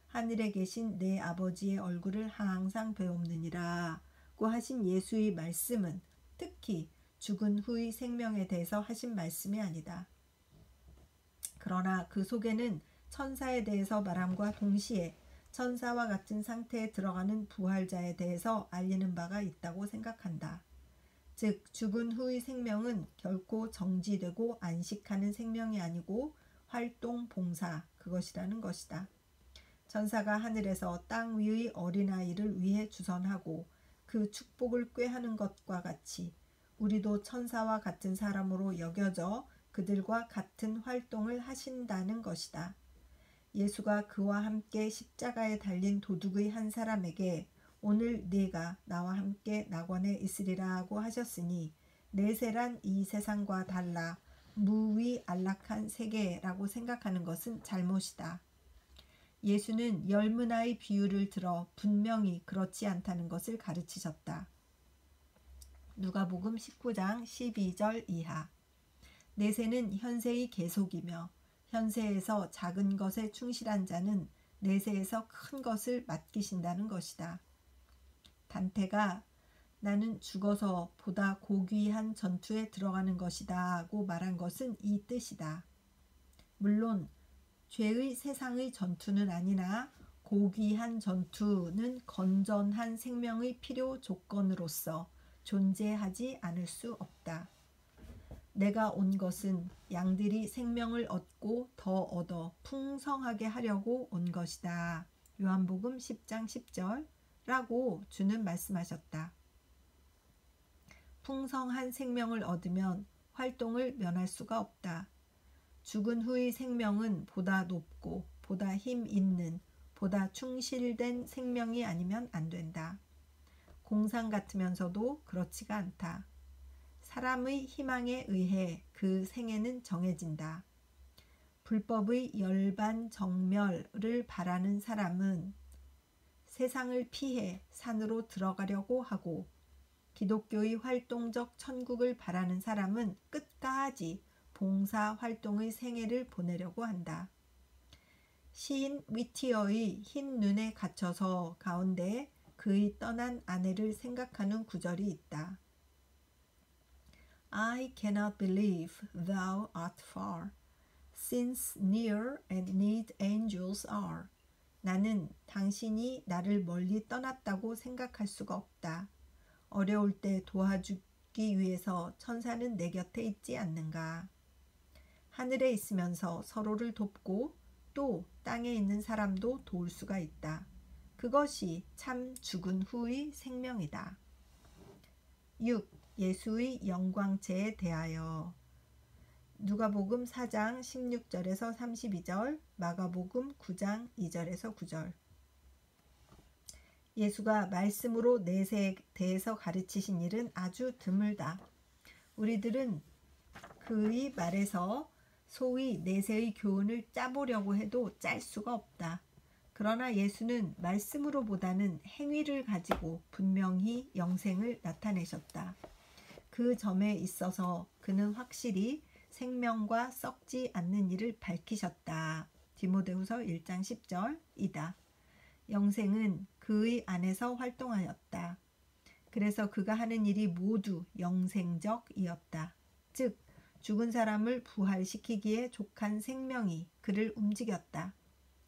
하늘에 계신 내 아버지의 얼굴을 항상 배옵느니라고 하신 예수의 말씀은 특히 죽은 후의 생명에 대해서 하신 말씀이 아니다. 그러나 그 속에는 천사에 대해서 말함과 동시에 천사와 같은 상태에 들어가는 부활자에 대해서 알리는 바가 있다고 생각한다. 즉 죽은 후의 생명은 결코 정지되고 안식하는 생명이 아니고 활동, 봉사, 그것이라는 것이다. 천사가 하늘에서 땅 위의 어린아이를 위해 주선하고 그 축복을 꾀하는 것과 같이 우리도 천사와 같은 사람으로 여겨져 그들과 같은 활동을 하신다는 것이다. 예수가 그와 함께 십자가에 달린 도둑의 한 사람에게 오늘 네가 나와 함께 낙원에 있으리라고 하셨으니 내세란 이 세상과 달라 무위 안락한 세계라고 생각하는 것은 잘못이다. 예수는 열문화의 비유를 들어 분명히 그렇지 않다는 것을 가르치셨다. 누가복음 19장 12절 이하. 내세는 현세의 계속이며 현세에서 작은 것에 충실한 자는 내세에서 큰 것을 맡기신다는 것이다. 단테가 나는 죽어서 보다 고귀한 전투에 들어가는 것이다고 말한 것은 이 뜻이다. 물론 죄의 세상의 전투는 아니나 고귀한 전투는 건전한 생명의 필요 조건으로서 존재하지 않을 수 없다. 내가 온 것은 양들이 생명을 얻고 더 얻어 풍성하게 하려고 온 것이다. 요한복음 10장 10절라고 주는 말씀하셨다. 풍성한 생명을 얻으면 활동을 면할 수가 없다. 죽은 후의 생명은 보다 높고 보다 힘 있는, 보다 충실된 생명이 아니면 안 된다. 공상 같으면서도 그렇지가 않다. 사람의 희망에 의해 그 생애는 정해진다. 불법의 열반정멸을 바라는 사람은 세상을 피해 산으로 들어가려고 하고, 기독교의 활동적 천국을 바라는 사람은 끝까지 봉사활동의 생애를 보내려고 한다. 시인 위티어의 흰 눈에 갇혀서 가운데 그의 떠난 아내를 생각하는 구절이 있다. I cannot believe thou art far, since near and neat angels are. 나는 당신이 나를 멀리 떠났다고 생각할 수가 없다. 어려울 때 도와주기 위해서 천사는 내 곁에 있지 않는가. 하늘에 있으면서 서로를 돕고 또 땅에 있는 사람도 도울 수가 있다. 그것이 참 죽은 후의 생명이다. 6. 예수의 영광체에 대하여. 누가복음 4장 16절에서 32절, 마가복음 9장 2절에서 9절. 예수가 말씀으로 내세에 대해서 가르치신 일은 아주 드물다. 우리들은 그의 말에서 소위 내세의 교훈을 짜보려고 해도 짤 수가 없다. 그러나 예수는 말씀으로보다는 행위를 가지고 분명히 영생을 나타내셨다. 그 점에 있어서 그는 확실히 생명과 썩지 않는 일을 밝히셨다. 디모데후서 1장 10절이다. 영생은 그의 안에서 활동하였다. 그래서 그가 하는 일이 모두 영생적이었다. 즉 죽은 사람을 부활시키기에 족한 생명이 그를 움직였다.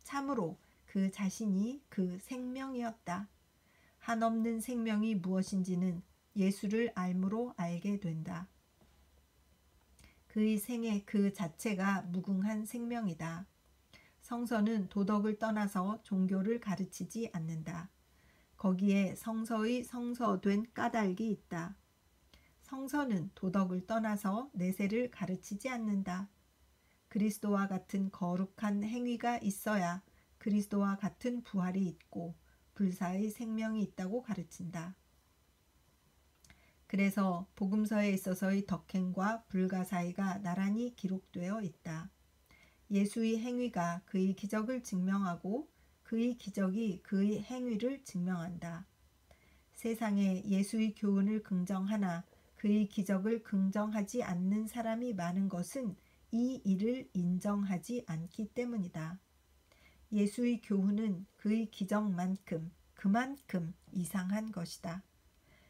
참으로 그 자신이 그 생명이었다. 한없는 생명이 무엇인지는 예수를 알므로 알게 된다. 그의 생애 그 자체가 무궁한 생명이다. 성서는 도덕을 떠나서 종교를 가르치지 않는다. 거기에 성서의 성서된 까닭이 있다. 성서는 도덕을 떠나서 내세를 가르치지 않는다. 그리스도와 같은 거룩한 행위가 있어야 그리스도와 같은 부활이 있고 불사의 생명이 있다고 가르친다. 그래서 복음서에 있어서의 덕행과 불가사의가 나란히 기록되어 있다. 예수의 행위가 그의 기적을 증명하고 그의 기적이 그의 행위를 증명한다. 세상에 예수의 교훈을 긍정하나 그의 기적을 긍정하지 않는 사람이 많은 것은 이 일을 인정하지 않기 때문이다. 예수의 교훈은 그의 기적만큼 그만큼 이상한 것이다.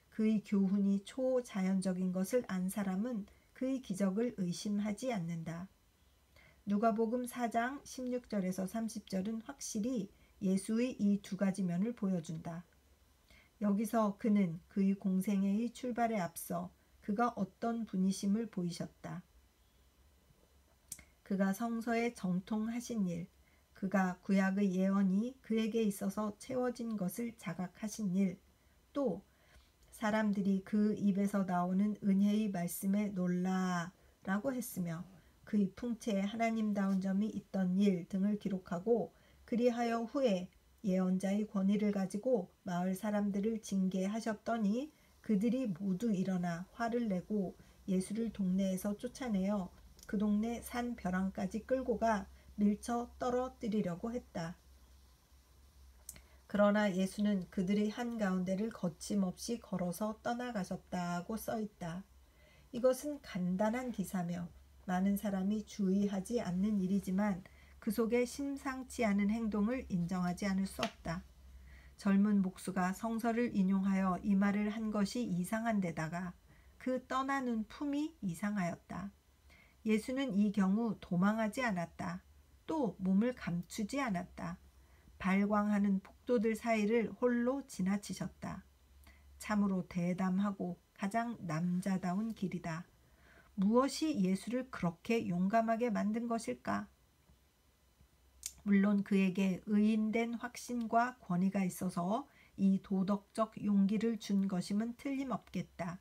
그의 교훈이 초자연적인 것을 안 사람은 그의 기적을 의심하지 않는다. 누가복음 4장 16절에서 30절은 확실히 예수의 이 두 가지 면을 보여준다. 여기서 그는 그의 공생애의 출발에 앞서 그가 어떤 분이심을 보이셨다. 그가 성서에 정통하신 일, 그가 구약의 예언이 그에게 있어서 채워진 것을 자각하신 일, 또 사람들이 그 입에서 나오는 은혜의 말씀에 놀라라고 했으며 그의 풍채에 하나님다운 점이 있던 일 등을 기록하고 그리하여 후에 예언자의 권위를 가지고 마을 사람들을 징계하셨더니 그들이 모두 일어나 화를 내고 예수를 동네에서 쫓아내어 그 동네 산 벼랑까지 끌고 가 밀쳐 떨어뜨리려고 했다. 그러나 예수는 그들의 한가운데를 거침없이 걸어서 떠나가셨다고 써있다. 이것은 간단한 기사며 많은 사람이 주의하지 않는 일이지만 그 속에 심상치 않은 행동을 인정하지 않을 수 없다. 젊은 목수가 성서를 인용하여 이 말을 한 것이 이상한 데다가 그 떠나는 품이 이상하였다. 예수는 이 경우 도망하지 않았다. 또 몸을 감추지 않았다. 발광하는 폭도들 사이를 홀로 지나치셨다. 참으로 대담하고 가장 남자다운 길이다. 무엇이 예수를 그렇게 용감하게 만든 것일까? 물론 그에게 의인된 확신과 권위가 있어서 이 도덕적 용기를 준 것임은 틀림없겠다.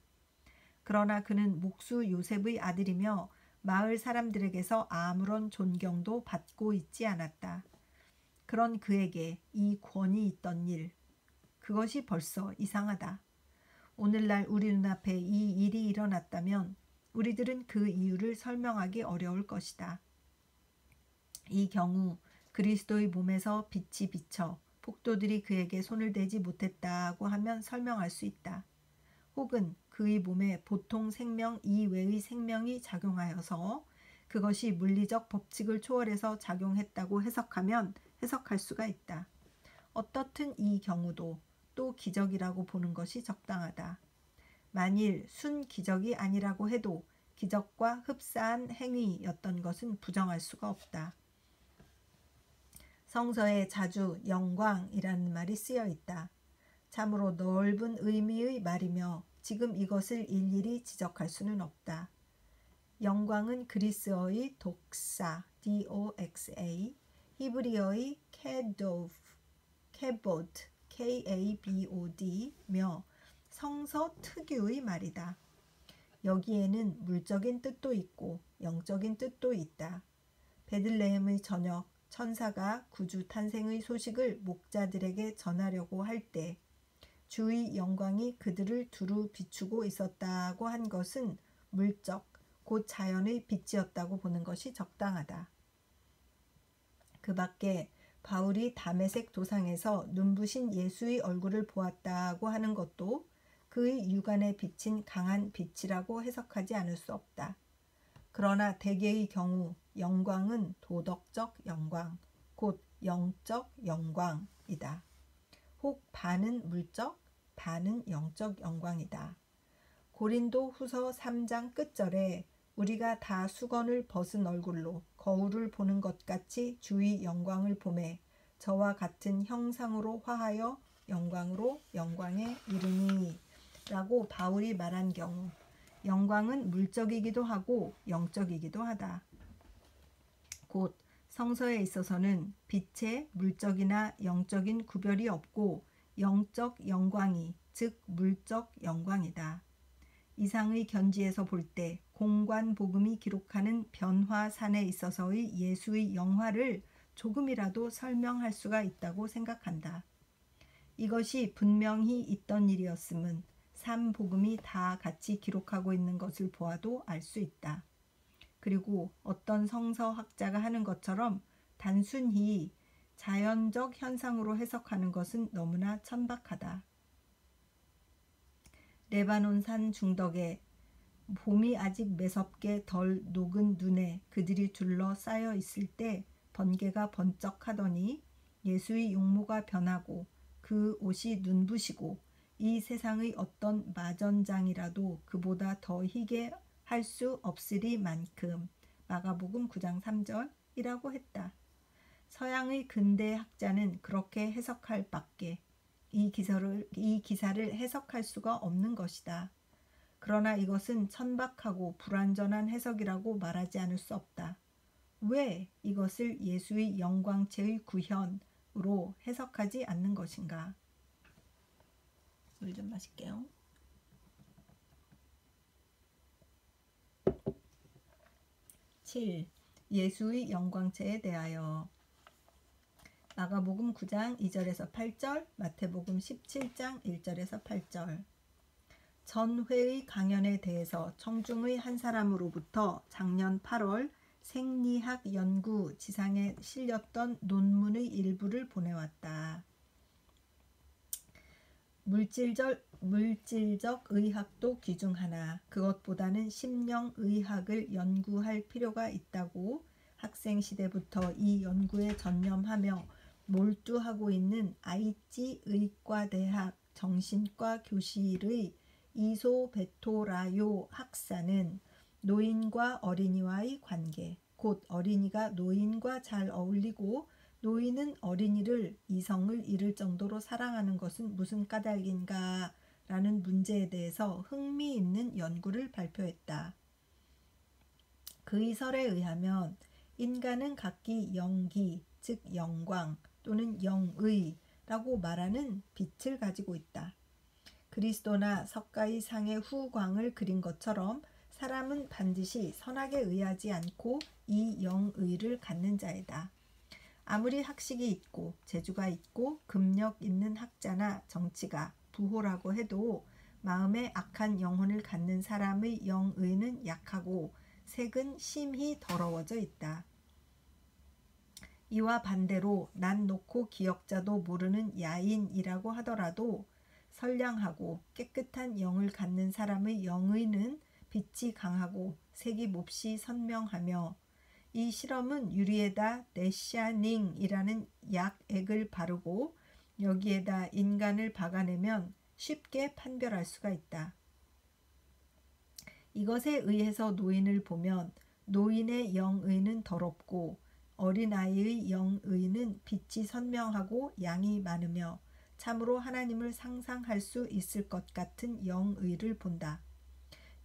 그러나 그는 목수 요셉의 아들이며 마을 사람들에게서 아무런 존경도 받고 있지 않았다. 그런 그에게 이 권위 있던 일, 그것이 벌써 이상하다. 오늘날 우리 눈앞에 이 일이 일어났다면 우리들은 그 이유를 설명하기 어려울 것이다. 이 경우 그리스도의 몸에서 빛이 비쳐 폭도들이 그에게 손을 대지 못했다고 하면 설명할 수 있다. 혹은 그의 몸에 보통 생명 이외의 생명이 작용하여서 그것이 물리적 법칙을 초월해서 작용했다고 해석할 수가 있다. 어떻든 이 경우도 또 기적이라고 보는 것이 적당하다. 만일 순 기적이 아니라고 해도 기적과 흡사한 행위였던 것은 부정할 수가 없다. 성서에 자주 영광이라는 말이 쓰여 있다. 참으로 넓은 의미의 말이며 지금 이것을 일일이 지적할 수는 없다. 영광은 그리스어의 독사, doxa, 히브리어의 케보드, kabod며 성서 특유의 말이다. 여기에는 물적인 뜻도 있고 영적인 뜻도 있다. 베들레헴의 저녁, 천사가 구주 탄생의 소식을 목자들에게 전하려고 할 때 주의 영광이 그들을 두루 비추고 있었다고 한 것은 물적, 곧 자연의 빛이었다고 보는 것이 적당하다. 그 밖에 바울이 다메섹 도상에서 눈부신 예수의 얼굴을 보았다고 하는 것도 그의 육안에 비친 강한 빛이라고 해석하지 않을 수 없다. 그러나 대개의 경우 영광은 도덕적 영광, 곧 영적 영광이다. 혹 반은 물적, 반은 영적 영광이다. 고린도 후서 3장 끝절에 우리가 다 수건을 벗은 얼굴로 거울을 보는 것 같이 주의 영광을 보매 저와 같은 형상으로 화하여 영광으로 영광에 이르니 라고 바울이 말한 경우 영광은 물적이기도 하고 영적이기도 하다. 곧 성서에 있어서는 빛의 물적이나 영적인 구별이 없고 영적 영광이 즉 물적 영광이다. 이상의 견지에서 볼 때 공관 복음이 기록하는 변화산에 있어서의 예수의 영화를 조금이라도 설명할 수가 있다고 생각한다. 이것이 분명히 있던 일이었음은 3복음이 다 같이 기록하고 있는 것을 보아도 알 수 있다. 그리고 어떤 성서학자가 하는 것처럼 단순히 자연적 현상으로 해석하는 것은 너무나 천박하다. 레바논산 중덕에 봄이 아직 매섭게 덜 녹은 눈에 그들이 둘러 쌓여 있을 때 번개가 번쩍하더니 예수의 용모가 변하고 그 옷이 눈부시고 이 세상의 어떤 마전장이라도 그보다 더 희게 할 수 없으리만큼 마가복음 9장 3절이라고 했다. 서양의 근대 학자는 그렇게 해석할 밖에 이 기사를 해석할 수가 없는 것이다. 그러나 이것은 천박하고 불완전한 해석이라고 말하지 않을 수 없다. 왜 이것을 예수의 영광체의 구현으로 해석하지 않는 것인가? 물 좀 마실게요. 예수의 영광체에 대하여 마가복음 9장 2절에서 8절, 마태복음 17장 1절에서 8절. 전회의 강연에 대해서 청중의 한 사람으로부터 작년 8월 생리학 연구 지상에 실렸던 논문의 일부를 보내왔다. 물질적 의학도 귀중하나 그것보다는 심령의학을 연구할 필요가 있다고 학생 시대부터 이 연구에 전념하며 몰두하고 있는 아이치 의과대학 정신과 교실의 이소베토라요 학사는 노인과 어린이와의 관계, 곧 어린이가 노인과 잘 어울리고 노인은 어린이를 이성을 잃을 정도로 사랑하는 것은 무슨 까닭인가? 라는 문제에 대해서 흥미있는 연구를 발표했다. 그의 설에 의하면 인간은 각기 영기, 즉 영광 또는 영의라고 말하는 빛을 가지고 있다. 그리스도나 석가의 상의 후광을 그린 것처럼 사람은 반드시 선악에 의하지 않고 이 영의를 갖는 자이다. 아무리 학식이 있고 재주가 있고 금력 있는 학자나 정치가 부호라고 해도 마음에 악한 영혼을 갖는 사람의 영의는 약하고 색은 심히 더러워져 있다. 이와 반대로 난 놓고 기역자도 모르는 야인이라고 하더라도 선량하고 깨끗한 영을 갖는 사람의 영의는 빛이 강하고 색이 몹시 선명하며 이 실험은 유리에다 네샤닝이라는 약액을 바르고 여기에다 인간을 박아내면 쉽게 판별할 수가 있다. 이것에 의해서 노인을 보면 노인의 영의는 더럽고 어린아이의 영의는 빛이 선명하고 양이 많으며 참으로 하나님을 상상할 수 있을 것 같은 영의를 본다.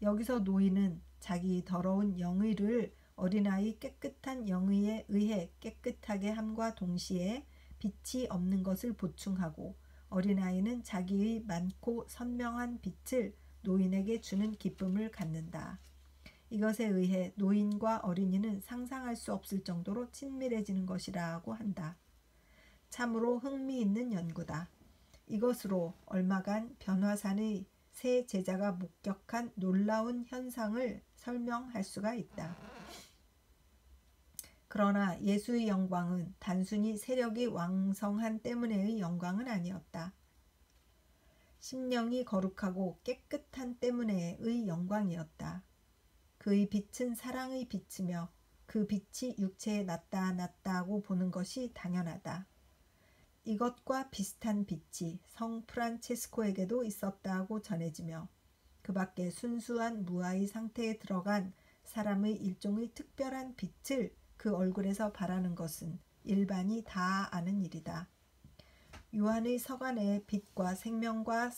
여기서 노인은 자기 더러운 영의를 어린아이 깨끗한 영의에 의해 깨끗하게 함과 동시에 빛이 없는 것을 보충하고 어린아이는 자기의 많고 선명한 빛을 노인에게 주는 기쁨을 갖는다. 이것에 의해 노인과 어린이는 상상할 수 없을 정도로 친밀해지는 것이라고 한다. 참으로 흥미있는 연구다. 이것으로 얼마간 변화산의 세 제자가 목격한 놀라운 현상을 설명할 수가 있다. 그러나 예수의 영광은 단순히 세력이 왕성한 때문의 영광은 아니었다. 심령이 거룩하고 깨끗한 때문의 영광이었다. 그의 빛은 사랑의 빛이며 그 빛이 육체에 나타났다고 보는 것이 당연하다. 이것과 비슷한 빛이 성 프란체스코에게도 있었다고 전해지며 그 밖에 순수한 무아의 상태에 들어간 사람의 일종의 특별한 빛을 그 얼굴에서 바라는 것은 일반이 다 아는 일이다. 요한의 서간에 빛과 생명과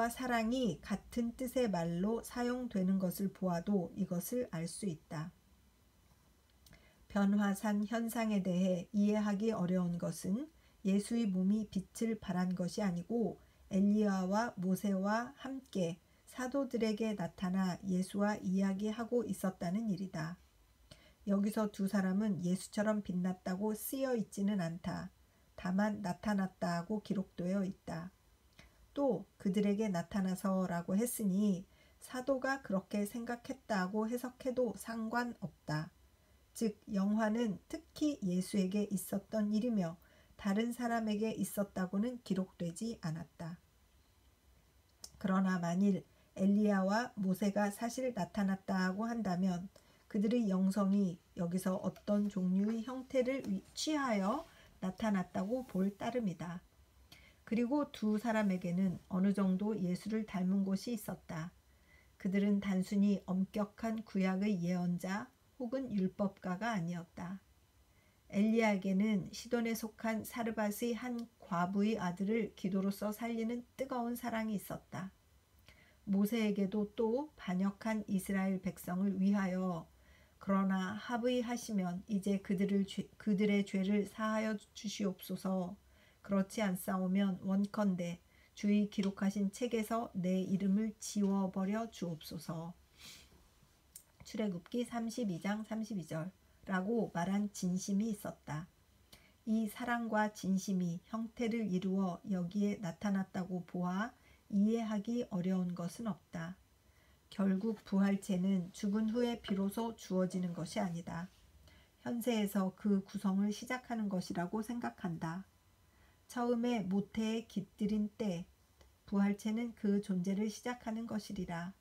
사랑이 같은 뜻의 말로 사용되는 것을 보아도 이것을 알 수 있다. 변화산 현상에 대해 이해하기 어려운 것은 예수의 몸이 빛을 발한 것이 아니고 엘리야와 모세와 함께 사도들에게 나타나 예수와 이야기하고 있었다는 일이다. 여기서 두 사람은 예수처럼 빛났다고 쓰여 있지는 않다. 다만 나타났다고 기록되어 있다. 또 그들에게 나타나서라고 했으니 사도가 그렇게 생각했다고 해석해도 상관없다. 즉 영화는 특히 예수에게 있었던 일이며 다른 사람에게 있었다고는 기록되지 않았다. 그러나 만일 엘리야와 모세가 사실 나타났다고 한다면 그들의 영성이 여기서 어떤 종류의 형태를 취하여 나타났다고 볼 따름이다. 그리고 두 사람에게는 어느 정도 예수를 닮은 곳이 있었다. 그들은 단순히 엄격한 구약의 예언자 혹은 율법가가 아니었다. 엘리야에게는 시돈에 속한 사르밧의 한 과부의 아들을 기도로서 살리는 뜨거운 사랑이 있었다. 모세에게도 또 반역한 이스라엘 백성을 위하여 그러나 합의하시면 이제 그들의 죄를 사하여 주시옵소서. 그렇지 않사오면 원컨대 주의 기록하신 책에서 내 이름을 지워버려 주옵소서. 출애굽기 32장 32절라고 말한 진심이 있었다. 이 사랑과 진심이 형태를 이루어 여기에 나타났다고 보아 이해하기 어려운 것은 없다. 결국 부활체는 죽은 후에 비로소 주어지는 것이 아니다. 현세에서 그 구성을 시작하는 것이라고 생각한다. 처음에 모태에 깃들인 때 부활체는 그 존재를 시작하는 것이리라.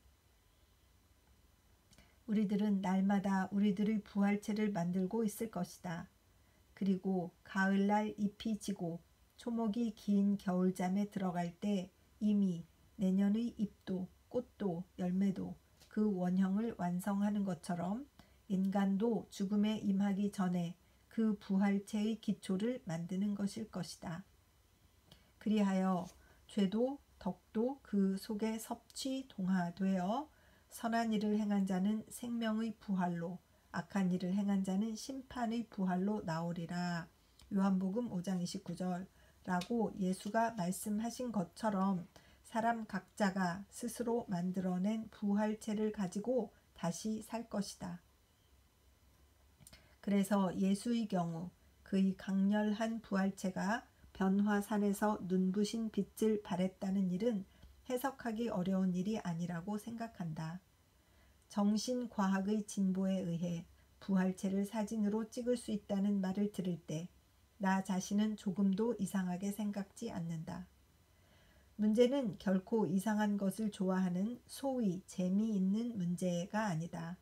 우리들은 날마다 우리들의 부활체를 만들고 있을 것이다. 그리고 가을날 잎이 지고 초목이 긴 겨울잠에 들어갈 때 이미 내년의 잎도 꽃도 열매도 그 원형을 완성하는 것처럼 인간도 죽음에 임하기 전에 그 부활체의 기초를 만드는 것일 것이다. 그리하여 죄도 덕도 그 속에 섭취동하되어 선한 일을 행한 자는 생명의 부활로 악한 일을 행한 자는 심판의 부활로 나오리라. 요한복음 5장 29절 라고 예수가 말씀하신 것처럼 사람 각자가 스스로 만들어낸 부활체를 가지고 다시 살 것이다. 그래서 예수의 경우 그의 강렬한 부활체가 변화산에서 눈부신 빛을 발했다는 일은 해석하기 어려운 일이 아니라고 생각한다. 정신과학의 진보에 의해 부활체를 사진으로 찍을 수 있다는 말을 들을 때 나 자신은 조금도 이상하게 생각지 않는다. 문제는 결코 이상한 것을 좋아하는 소위 재미있는 문제가 아니다.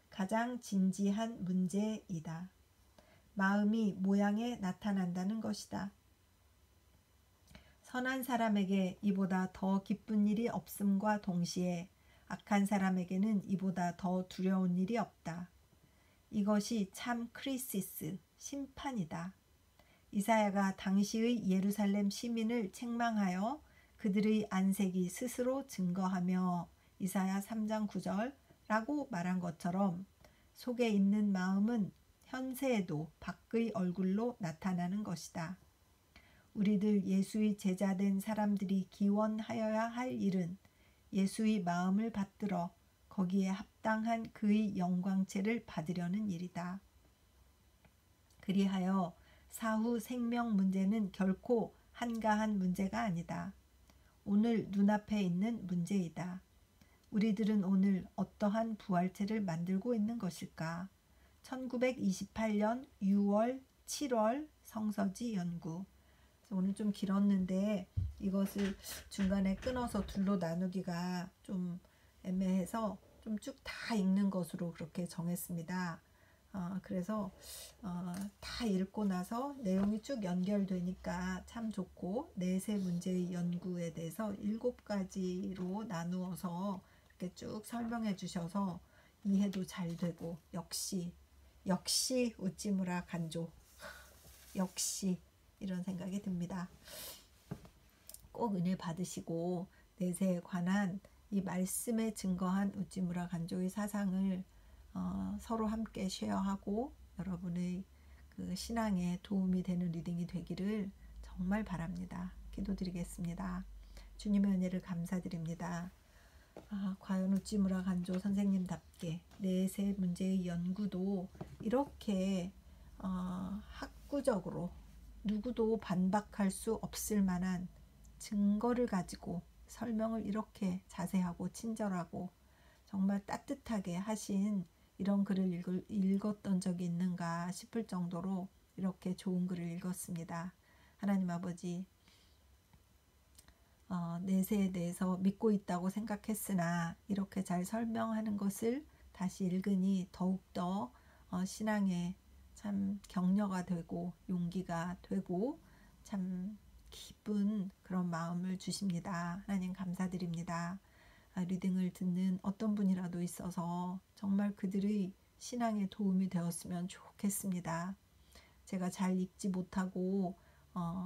가장 진지한 문제이다. 마음이 모양에 나타난다는 것이다. 선한 사람에게 이보다 더 기쁜 일이 없음과 동시에 악한 사람에게는 이보다 더 두려운 일이 없다. 이것이 참 크리시스, 심판이다. 이사야가 당시의 예루살렘 시민을 책망하여 그들의 안색이 스스로 증거하며 이사야 3장 9절라고 말한 것처럼 속에 있는 마음은 현세에도 밖의 얼굴로 나타나는 것이다. 우리들 예수의 제자된 사람들이 기원하여야 할 일은 예수의 마음을 받들어 거기에 합당한 그의 영광체를 받으려는 일이다. 그리하여 사후 생명 문제는 결코 한가한 문제가 아니다. 오늘 눈앞에 있는 문제이다. 우리들은 오늘 어떠한 부활체를 만들고 있는 것일까? 1928년 6월, 7월 성서지 연구. 오늘 좀 길었는데 이것을 중간에 끊어서 둘로 나누기가 좀 애매해서 좀 쭉 다 읽는 것으로 그렇게 정했습니다. 그래서 다 읽고 나서 내용이 쭉 연결되니까 참 좋고 내세 문제의 연구에 대해서 7가지로 나누어서 이렇게 쭉 설명해 주셔서 이해도 잘 되고 역시 우찌무라 간조 역시 이런 생각이 듭니다. 꼭 은혜 받으시고 내세에 관한 이 말씀에 증거한 우찌무라 간조의 사상을 서로 함께 쉐어하고 여러분의 그 신앙에 도움이 되는 리딩이 되기를 정말 바랍니다. 기도드리겠습니다. 주님의 은혜를 감사드립니다. 과연 우찌무라 간조 선생님답게 내세 문제의 연구도 이렇게 학구적으로 누구도 반박할 수 없을 만한 증거를 가지고 설명을 이렇게 자세하고 친절하고 정말 따뜻하게 하신 이런 글을 읽었던 적이 있는가 싶을 정도로 이렇게 좋은 글을 읽었습니다. 하나님 아버지, 내세에 대해서 믿고 있다고 생각했으나 이렇게 잘 설명하는 것을 다시 읽으니 더욱더 신앙에 참 격려가 되고 용기가 되고 참 기쁜 그런 마음을 주십니다. 하나님 감사드립니다. 리딩을 듣는 어떤 분이라도 있어서 정말 그들의 신앙에 도움이 되었으면 좋겠습니다. 제가 잘 읽지 못하고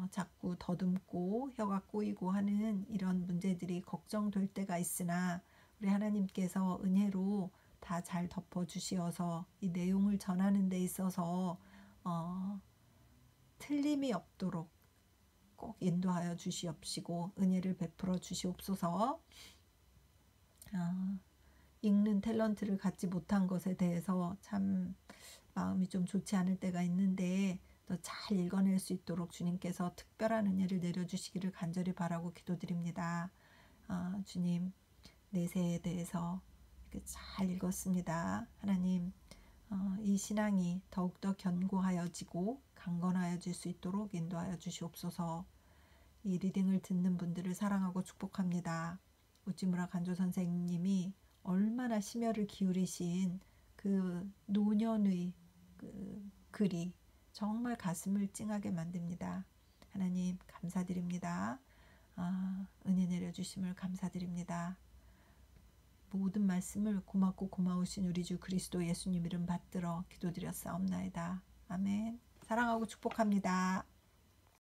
자꾸 더듬고 혀가 꼬이고 하는 이런 문제들이 걱정될 때가 있으나 우리 하나님께서 은혜로 다 잘 덮어주시어서 이 내용을 전하는 데 있어서 틀림이 없도록 꼭 인도하여 주시옵시고 은혜를 베풀어 주시옵소서. 읽는 탤런트를 갖지 못한 것에 대해서 참 마음이 좀 좋지 않을 때가 있는데 더 잘 읽어낼 수 있도록 주님께서 특별한 은혜를 내려주시기를 간절히 바라고 기도드립니다. 주님, 내세에 대해서 이렇게 잘 읽었습니다. 하나님, 이 신앙이 더욱더 견고하여지고 강건하여질 수 있도록 인도하여 주시옵소서. 이 리딩을 듣는 분들을 사랑하고 축복합니다. 우찌무라 간조 선생님이 얼마나 심혈을 기울이신 그 노년의 그 글이 정말 가슴을 찡하게 만듭니다. 하나님 감사드립니다. 은혜 내려주심을 감사드립니다. 모든 말씀을 고맙고 고마우신 우리 주 그리스도 예수님 이름 받들어 기도드렸사옵나이다. 아멘. 사랑하고 축복합니다.